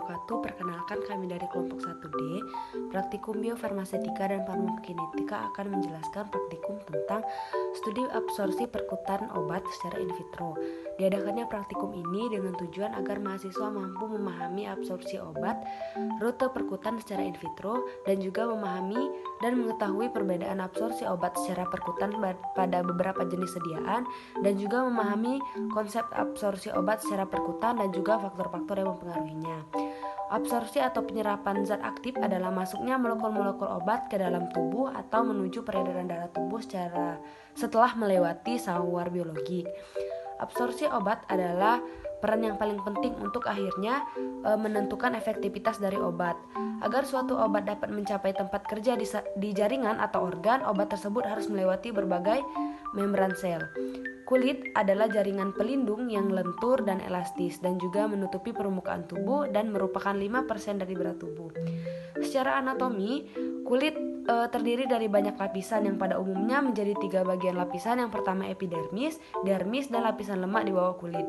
wabarakatuh. Perkenalkan, kami dari kelompok 1D Praktikum Biofarmasetika dan Farmakokinetika akan menjelaskan praktikum tentang studi absorpsi perkutan obat secara in vitro. Diadakannya praktikum ini dengan tujuan agar mahasiswa mampu memahami absorpsi obat, rute perkutan secara in vitro, dan juga memahami dan mengetahui perbedaan absorpsi obat secara perkutan pada beberapa jenis sediaan, dan juga memahami konsep absorpsi obat secara perkutan dan juga faktor-faktor yang mempengaruhinya. Absorpsi atau penyerapan zat aktif adalah masuknya molekul-molekul obat ke dalam tubuh atau menuju peredaran darah tubuh setelah melewati saluran biologik. Absorpsi obat adalah peran yang paling penting untuk akhirnya menentukan efektivitas dari obat. Agar suatu obat dapat mencapai tempat kerja di jaringan atau organ, obat tersebut harus melewati berbagai membran sel. Kulit adalah jaringan pelindung yang lentur dan elastis dan juga menutupi permukaan tubuh dan merupakan 5% dari berat tubuh. Secara anatomi, kulit terdiri dari banyak lapisan yang pada umumnya menjadi 3 bagian lapisan. Yang pertama epidermis, dermis, dan lapisan lemak di bawah kulit.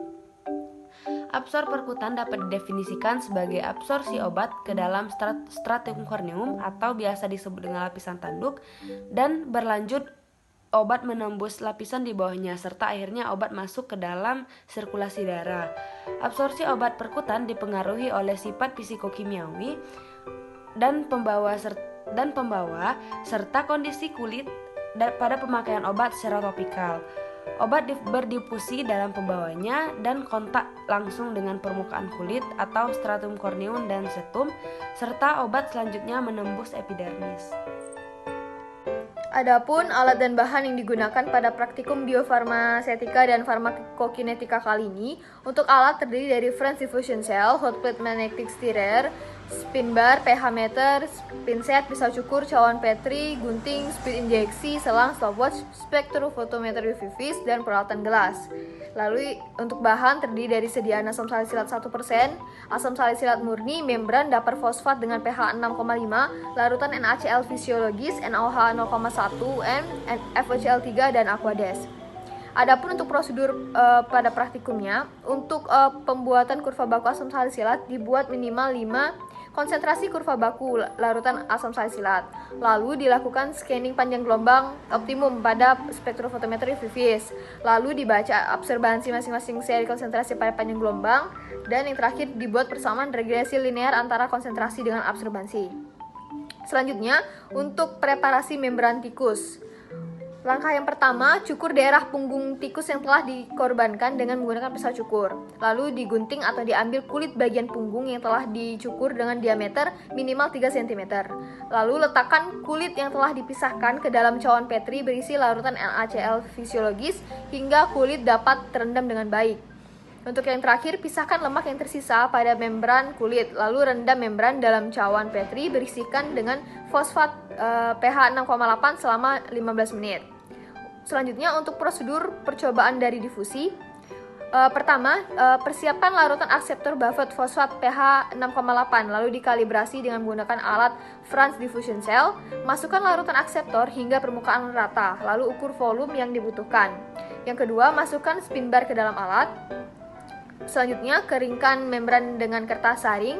Absorb perkutan dapat didefinisikan sebagai absorpsi obat ke dalam stratum corneum atau biasa disebut dengan lapisan tanduk, dan berlanjut obat menembus lapisan di bawahnya serta akhirnya obat masuk ke dalam sirkulasi darah. Absorpsi obat perkutan dipengaruhi oleh sifat fisikokimiawi dan pembawa serta kondisi kulit pada pemakaian obat secara topikal. Obat berdifusi dalam pembawanya dan kontak langsung dengan permukaan kulit atau stratum corneum dan setum, serta obat selanjutnya menembus epidermis. Adapun alat dan bahan yang digunakan pada praktikum biofarmasetika dan farmakokinetika kali ini, untuk alat terdiri dari French diffusion cell, hot plate magnetic stirrer, spin bar, pH meter, pinset, pisau cukur, cawan Petri, gunting, speed injeksi, selang, stopwatch, spektrofotometer UV vis, dan peralatan gelas. Lalu untuk bahan terdiri dari sediaan asam salisilat 1%, asam salisilat murni, membran, dapur fosfat dengan pH 6,5, larutan NaCl fisiologis, NaOH 0,1 m, FeCl3, dan Aquades. Adapun untuk prosedur pada praktikumnya, untuk pembuatan kurva baku asam salisilat dibuat minimal 5 konsentrasi kurva baku larutan asam salisilat. Lalu dilakukan scanning panjang gelombang optimum pada spektrofotometer UV vis. Lalu dibaca absorbansi masing-masing seri konsentrasi pada panjang gelombang, dan yang terakhir dibuat persamaan regresi linear antara konsentrasi dengan absorbansi. Selanjutnya, untuk preparasi membran tikus. Langkah yang pertama, cukur daerah punggung tikus yang telah dikorbankan dengan menggunakan pisau cukur. Lalu digunting atau diambil kulit bagian punggung yang telah dicukur dengan diameter minimal 3 cm. Lalu letakkan kulit yang telah dipisahkan ke dalam cawan Petri berisi larutan NaCl fisiologis hingga kulit dapat terendam dengan baik. Untuk yang terakhir, pisahkan lemak yang tersisa pada membran kulit, lalu rendam membran dalam cawan Petri berisikan dengan fosfat pH 6,8 selama 15 menit. Selanjutnya, untuk prosedur percobaan dari difusi. Pertama, persiapkan larutan akseptor Buffet fosfat pH 6,8 lalu dikalibrasi dengan menggunakan alat French diffusion cell. Masukkan larutan akseptor hingga permukaan rata, lalu ukur volume yang dibutuhkan. Yang kedua, masukkan spin bar ke dalam alat. Selanjutnya, keringkan membran dengan kertas saring.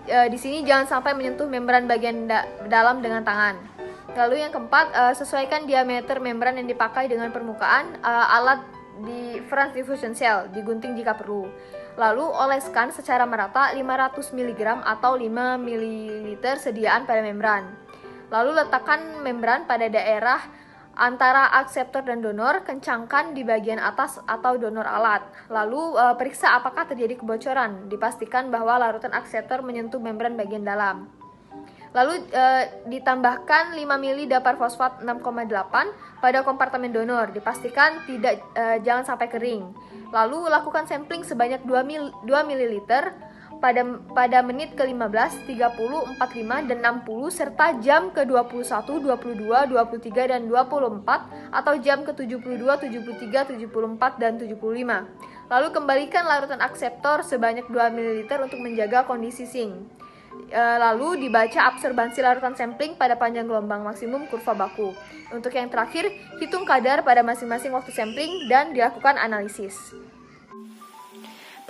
Di sini jangan sampai menyentuh membran bagian dalam dengan tangan. Lalu yang keempat, sesuaikan diameter membran yang dipakai dengan permukaan alat di French diffusion cell, digunting jika perlu. Lalu oleskan secara merata 500 mg atau 5 ml sediaan pada membran. Lalu letakkan membran pada daerah antara akseptor dan donor, kencangkan di bagian atas atau donor alat. Lalu periksa apakah terjadi kebocoran, dipastikan bahwa larutan akseptor menyentuh membran bagian dalam. Lalu ditambahkan 5 ml dapur fosfat 6,8 pada kompartemen donor, dipastikan jangan sampai kering. Lalu lakukan sampling sebanyak 2 ml pada menit ke-15, 30, 45, dan 60 serta jam ke-21, 22, 23, dan 24 atau jam ke-72, 73, 74, dan 75. Lalu kembalikan larutan akseptor sebanyak 2 ml untuk menjaga kondisi sink. Lalu dibaca absorbansi larutan sampling pada panjang gelombang maksimum kurva baku. Untuk yang terakhir, hitung kadar pada masing-masing waktu sampling dan dilakukan analisis.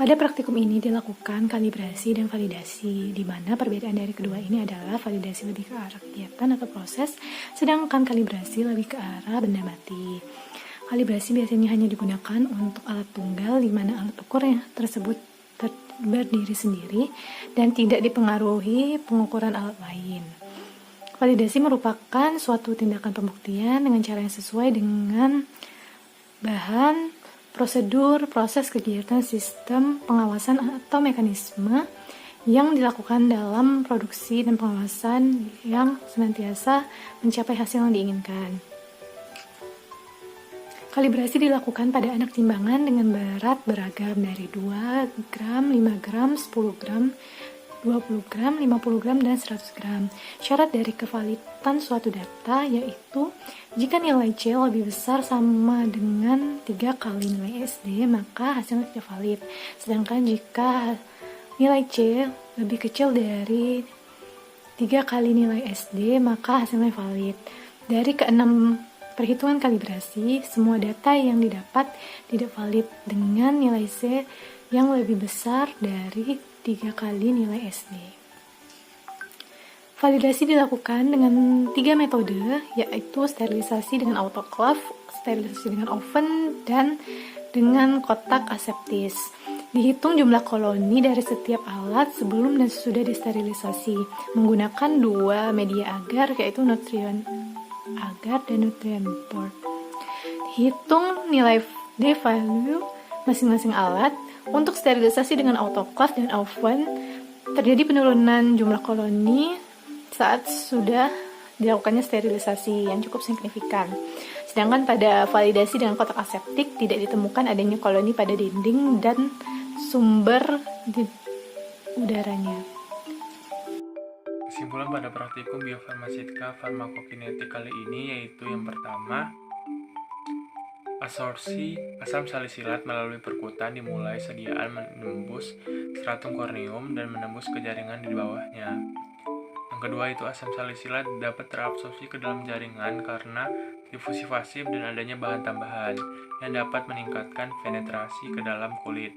Pada praktikum ini dilakukan kalibrasi dan validasi, di mana perbedaan dari kedua ini adalah validasi lebih ke arah kegiatan atau proses, sedangkan kalibrasi lebih ke arah benda mati. Kalibrasi biasanya hanya digunakan untuk alat tunggal, di mana alat ukurnya tersebut berdiri sendiri dan tidak dipengaruhi pengukuran alat lain. Validasi merupakan suatu tindakan pembuktian dengan cara yang sesuai dengan bahan, prosedur, proses kegiatan, sistem, pengawasan, atau mekanisme yang dilakukan dalam produksi dan pengawasan yang senantiasa mencapai hasil yang diinginkan. Kalibrasi dilakukan pada anak timbangan dengan berat beragam dari 2 gram, 5 gram, 10 gram, 20 gram, 50 gram, dan 100 gram. Syarat dari kevalidan suatu data yaitu jika nilai C lebih besar sama dengan 3 kali nilai SD, maka hasilnya tidak valid. Sedangkan jika nilai C lebih kecil dari 3 kali nilai SD, maka hasilnya valid. Dari keenam perhitungan kalibrasi, semua data yang didapat tidak valid dengan nilai C yang lebih besar dari 3 kali nilai SD. Validasi dilakukan dengan 3 metode, yaitu sterilisasi dengan autoclave, sterilisasi dengan oven, dan dengan kotak aseptis. Dihitung jumlah koloni dari setiap alat sebelum dan sesudah disterilisasi menggunakan 2 media agar, yaitu nutrient agar dan nutrient board. Hitung nilai D-value masing-masing alat. Untuk sterilisasi dengan autoclave dan oven, terjadi penurunan jumlah koloni saat sudah dilakukannya sterilisasi yang cukup signifikan. Sedangkan pada validasi dengan kotak aseptik tidak ditemukan adanya koloni pada dinding dan sumber di udaranya. Kesimpulan pada praktikum biofarmasetika farmakokinetik kali ini yaitu yang pertama, absorpsi asam salisilat melalui perkutan dimulai sediaan menembus stratum corneum dan menembus ke jaringan di bawahnya. Yang kedua itu asam salisilat dapat terabsorpsi ke dalam jaringan karena difusi fase dan adanya bahan tambahan yang dapat meningkatkan penetrasi ke dalam kulit.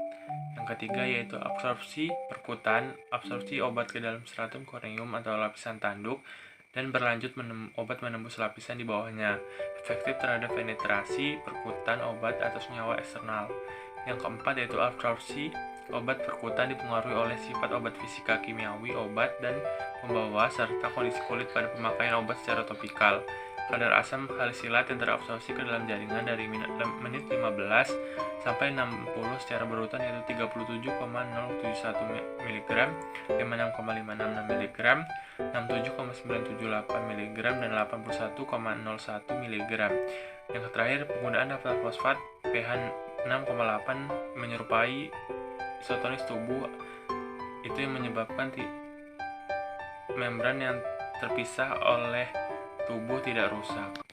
Yang ketiga yaitu absorpsi perkutan, absorpsi obat ke dalam stratum corneum atau lapisan tanduk dan berlanjut obat menembus lapisan di bawahnya, efektif terhadap penetrasi perkutan obat atau senyawa eksternal. Yang keempat yaitu absorpsi obat perkutan dipengaruhi oleh sifat obat fisika kimiawi obat dan pembawa serta kondisi kulit pada pemakaian obat secara topikal. Kadar asam salisilat yang terabsorpsi ke dalam jaringan dari menit 15 sampai 60 secara berurutan yaitu 37,071 mg, 56,566 mg, 67,978 mg, dan 81,01 mg. Yang terakhir, penggunaan naftal fosfat pH 6,8 menyerupai isotonis tubuh itu yang menyebabkan membran yang terpisah oleh tubuh tidak rusak.